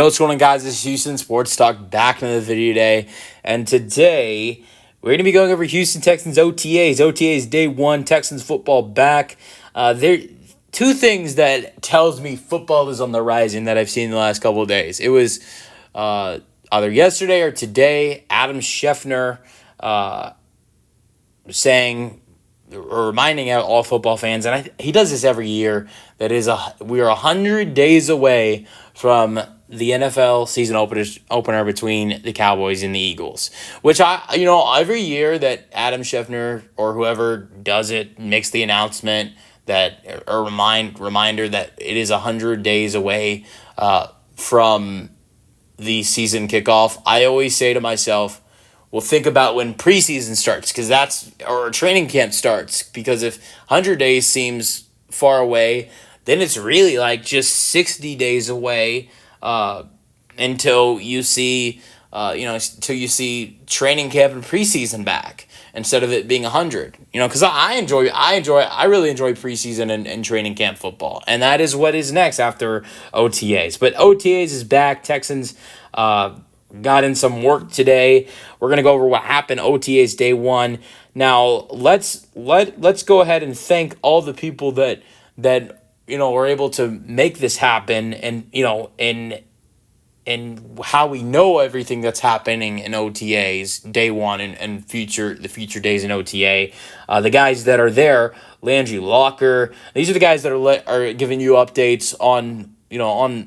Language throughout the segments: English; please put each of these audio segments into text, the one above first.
What's going on, guys? This is Houston Sports Talk back in the video today. And today, we're going to be going over Houston Texans OTAs. OTAs day one, Texans football back. There two things that tells me football is on the rising that I've seen in the last couple of days. It was either yesterday or today, Adam Schefter saying or reminding all football fans, and he does this every year, that we are 100 days away from the NFL season opener between the Cowboys and the Eagles, which every year that Adam Schefter or whoever does it makes the announcement that a reminder that it is 100 days away from the season kickoff, I always say to myself, well, think about when preseason starts, or training camp starts, because if 100 days seems far away, then it's really like just 60 days away until you see, training camp and preseason back instead of it being 100. Because I really enjoy preseason and training camp football, and that is what is next after OTAs. But OTAs is back. Texans got in some work today. We're gonna go over what happened OTAs day one. Now let's go ahead and thank all the people that were able to make this happen, and and how we know everything that's happening in OTAs day one and the future days in OTA. The guys that are there, Landry Locker. These are the guys that are giving you updates on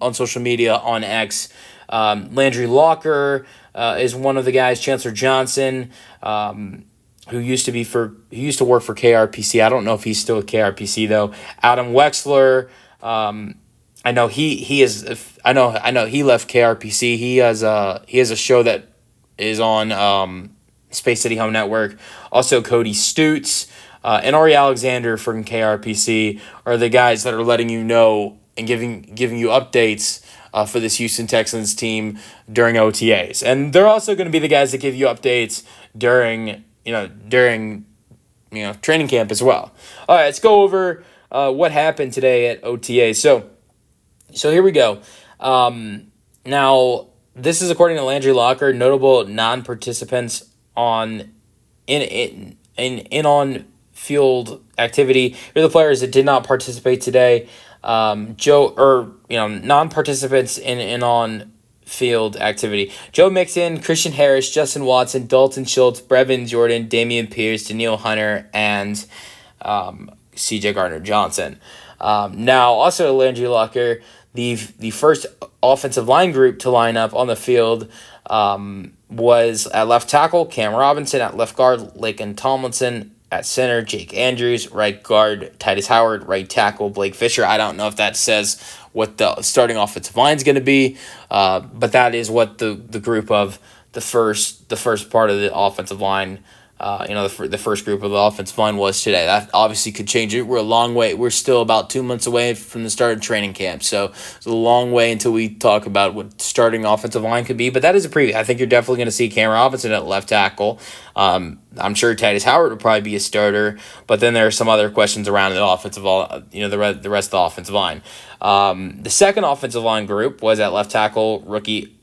on social media, on X. Landry Locker is one of the guys. Chancellor Johnson, who used to work for KRPC. I don't know if he's still at KRPC though. Adam Wexler. I know he is. I know he left KRPC. He has a show that is on Space City Home Network. Also, Cody Stutes and Ari Alexander from KRPC are the guys that are letting you know and giving you updates for this Houston Texans team during OTAs. And they're also going to be the guys that give you updates during training camp as well. All right, let's go over what happened today at OTA. So here we go. Now, this is according to Landry Locker. Notable non-participants on field activity. Here are the players that did not participate today. Non-participants in on field activity: Joe Mixon, Christian Harris, Justin Watson, Dalton Schultz, Brevin Jordan, Damian Pierce, Daniil Hunter, and C.J. Gardner-Johnson. Now, also Landry Locker, the first offensive line group to line up on the field was at left tackle, Cam Robinson; at left guard, Laken Tomlinson; at center, Jake Andrews; right guard, Titus Howard; right tackle, Blake Fisher. I don't know if that says what the starting offensive line is going to be, but that is what the group of the first part of the offensive line, the first group of the offensive line was today. That obviously could change it. We're a long way. We're still about 2 months away from the start of training camp, so it's a long way until we talk about what starting offensive line could be. But that is a preview. I think you're definitely going to see Cam Robinson at left tackle. I'm sure Titus Howard would probably be a starter, but then there are some other questions around the offensive line, the rest of the offensive line. The second offensive line group was at left tackle, rookie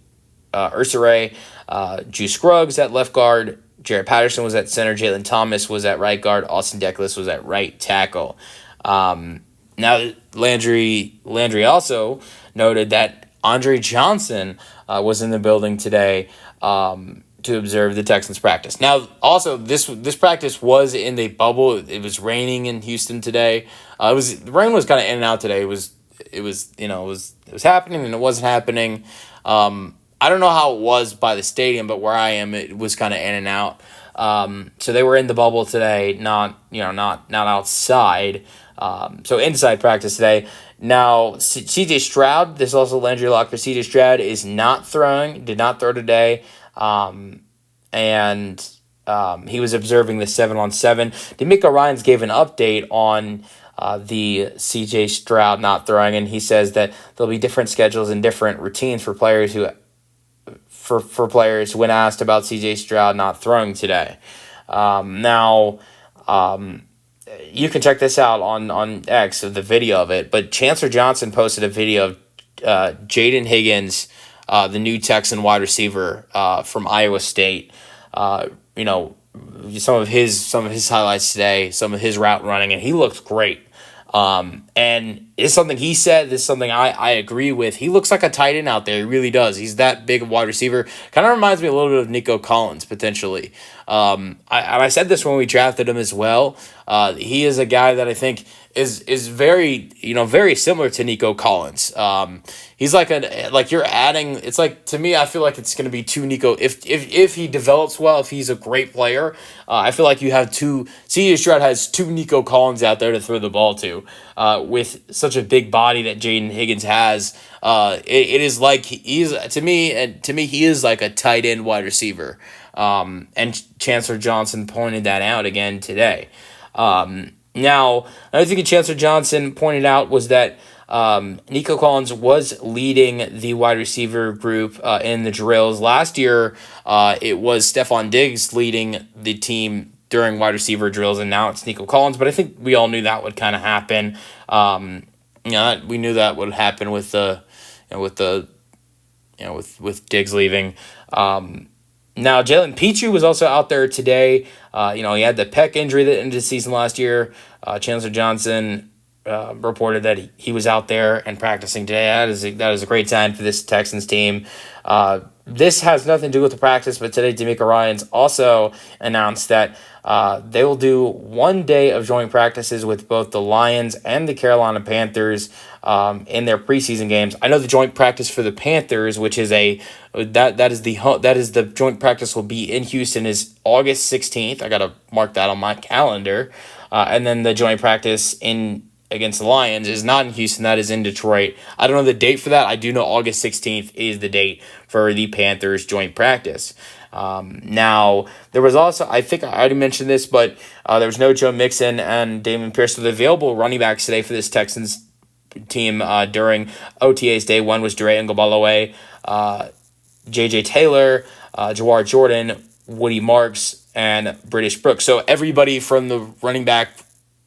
Ursare, Juice Scruggs at left guard, Jared Patterson was at center, Jalen Thomas was at right guard, Austin Decklis was at right tackle. Now, Landry also noted that Andre Johnson was in the building today to observe the Texans practice. Now, also, this practice was in the bubble. It was raining in Houston today. The rain was kind of in and out today. It was happening and it wasn't happening. I don't know how it was by the stadium, but where I am, it was kind of in and out. So they were in the bubble today, not outside. So inside practice today. Now, C.J. Stroud, this is also Landry Locker. C.J. Stroud did not throw today. And he was observing the 7-on-7. D'Amico Ryans gave an update on the C.J. Stroud not throwing, and he says that there'll be different schedules and different routines for players when asked about C.J. Stroud not throwing today. You can check this out on X, of the video of it, but Chancellor Johnson posted a video of Jaden Higgins the new Texan wide receiver from Iowa State. You know, some of his highlights today, some of his route running, and he looks great. And it's something he said. This is something I agree with. He looks like a tight end out there. He really does. He's that big of a wide receiver. Kind of reminds me a little bit of Nico Collins potentially. I said this when we drafted him as well. He is a guy that I think is very very similar to Nico Collins. He's like you're adding. It's like, to me, I feel like it's going to be two Nico if he develops well, if he's a great player. I feel like you have two. C.J. Stroud has two Nico Collins out there to throw the ball to. With such a big body that Jaden Higgins has, it is like he's to me he is like a tight end wide receiver. And Chancellor Johnson pointed that out again today. Now, another thing that Chancellor Johnson pointed out was that Nico Collins was leading the wide receiver group in the drills. Last year, it was Stephon Diggs leading the team during wide receiver drills, and now it's Nico Collins. But I think we all knew that would kind of happen. We knew that would happen with with Diggs leaving. Now, Jalen Pitre was also out there today. He had the pec injury that ended the season last year. Chancellor Johnson reported that he was out there and practicing today. That is a great sign for this Texans team. This has nothing to do with the practice, but today D'Amico Ryans also announced that they will do 1 day of joint practices with both the Lions and the Carolina Panthers in their preseason games. I know the joint practice for the Panthers, which is the joint practice will be in Houston, is August 16th. I gotta mark that on my calendar. And then the joint practice against the Lions is not in Houston, that is in Detroit. I don't know the date for that. I do know August 16th is the date for the Panthers joint practice. Now, there was also, I think I already mentioned this, but there was no Joe Mixon and Dameon Pierce. So the available running backs today for this Texans team during OTAs day one was Dre Ngabalawe, J.J. Taylor, Jawar Jordan, Woody Marks, and British Brooks. So everybody from the running back,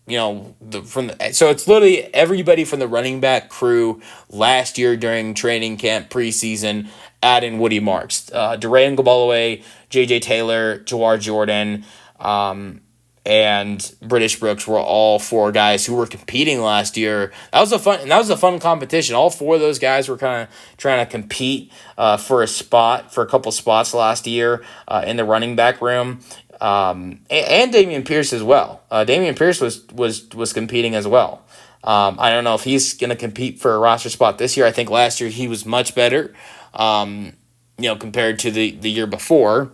so it's literally everybody from the running back crew last year during training camp preseason, add in Woody Marks, Dre Ngabalawe, J.J. Taylor, Jawar Jordan, and British Brooks were all four guys who were competing last year. That was a fun competition. All four of those guys were kind of trying to compete for a couple spots last year in the running back room. And Dameon Pierce as well. Dameon Pierce was competing as well. I don't know if he's going to compete for a roster spot this year. I think last year he was much better, compared to the year before.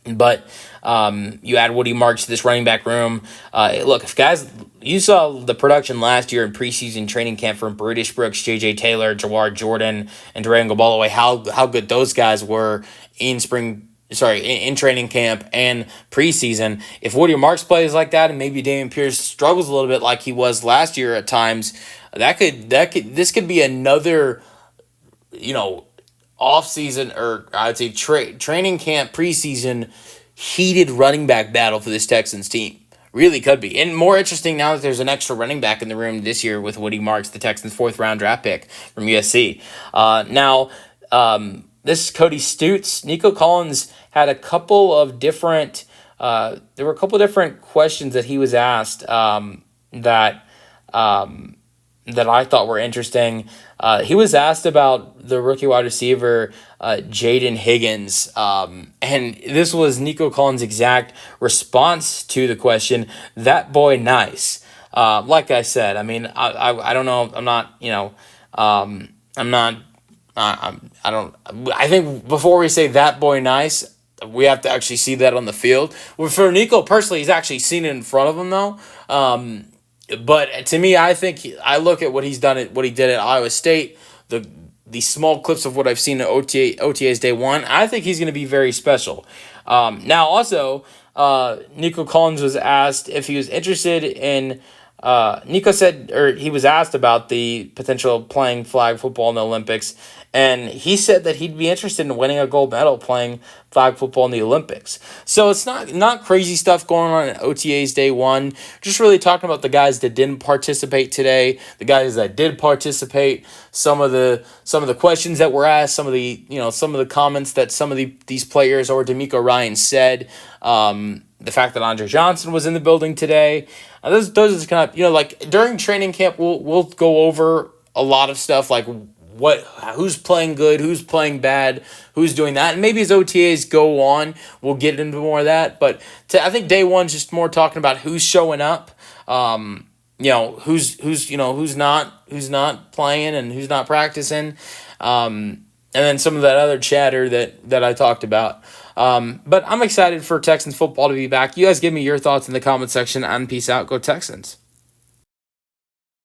But you add Woody Marks to this running back room. Look, if guys, you saw the production last year in preseason training camp from British Brooks, J.J. Taylor, Jawar Jordan, and Dre Ngabalawe, how good those guys were in training camp and preseason. If Woody Marks plays like that, and maybe Dameon Pierce struggles a little bit like he was last year at times, this could be another, off-season, or I'd say training camp preseason heated running back battle for this Texans team. Really could be. And more interesting now that there's an extra running back in the room this year with Woody Marks, the Texans' 4th-round draft pick from USC. This is Cody Stutes. Nico Collins had a couple of different questions that he was asked that I thought were interesting. He was asked about the rookie wide receiver, Jaden Higgins, and this was Nico Collins' exact response to the question, "That boy nice." Like I said, I mean, I don't know, I think before we say "that boy nice," we have to actually see that on the field. Well, for Nico personally, he's actually seen it in front of him though. But to me, I think I look at what he did at Iowa State, the small clips of what I've seen at OTAs day one. I think he's going to be very special. Now, also, Nico Collins was asked if he was interested in. He was asked about the potential playing flag football in the Olympics, And he said that he'd be interested in winning a gold medal playing flag football in the Olympics. So it's not crazy stuff going on at OTAs day one. Just really talking about the guys that didn't participate today, the guys that did participate, some of the questions that were asked, some of the comments that some of these players or D'Amico Ryan said. The fact that Andre Johnson was in the building today. Those are kind of, like during training camp, we'll go over a lot of stuff like who's playing good, who's playing bad, who's doing that. And maybe as OTAs go on, we'll get into more of that. But I think day one's just more talking about who's showing up, who's not playing and who's not practicing. And then some of that other chatter that I talked about. But I'm excited for Texans football to be back. You guys give me your thoughts in the comment section, and peace out. Go Texans.